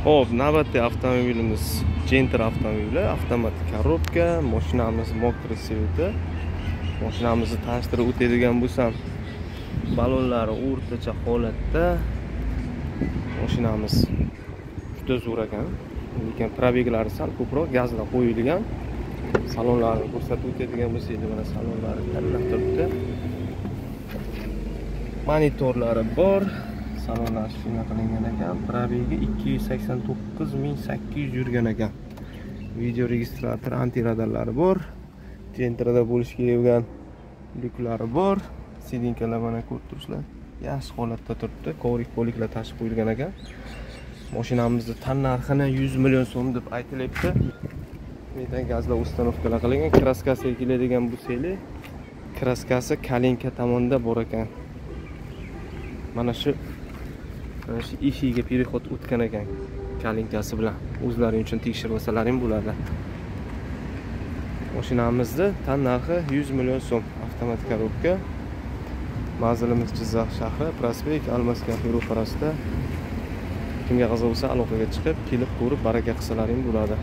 Hop, navbatdagi avtomobilimiz Gentra avtomobili, avtomatik korobka, mashinamiz mokriy sveti. Mashinamizni tanishtirib o'tadigan bo'lsam, balonlari o'rtacha holatda. Mashinamiz juda zo'r ekan, lekin probeglari sal ko'proq, gazlar qo'yilgan. Salonlarni ko'rsatib o'tadigan bo'lsak, mana salonlari tanlab turibdi. Monitorlari bor. Salonlar shina qilingan ekan. Probegi 289.800 yurgan ekan. Video registrator, antiradarlari bor. Gentrada bo'lish kerak bo'lgan lyuklari bor. Sidinkalar mana ko'rib turibsizlar. Yaxshi holatda turibdi. Kovrik poliklar tashib qo'yilgan ekan. Mashinamizning tan narxini 100 million so'm deb aytilyapti. Metan gazlar ustanovkalar qilingan. Kraskasiga keladigan bo'lsanglar, kraskasi Kalinka tomonda bor ekan. Mana shu eshigiga переход o'tgan ekan kalinkasi bilan. O'zlaring uchun tekshirib olsalaring bo'ladi. Mashinamizning tan narxi 100 million so'm. Avtomatik korobka. Manzilimiz Jizzax shahri, prospekt Almas kafe ro'parasida. Kimga qiziq bo'lsa aloqaga chiqib, kelib ko'rib baraka qilsalaring bo'ladi.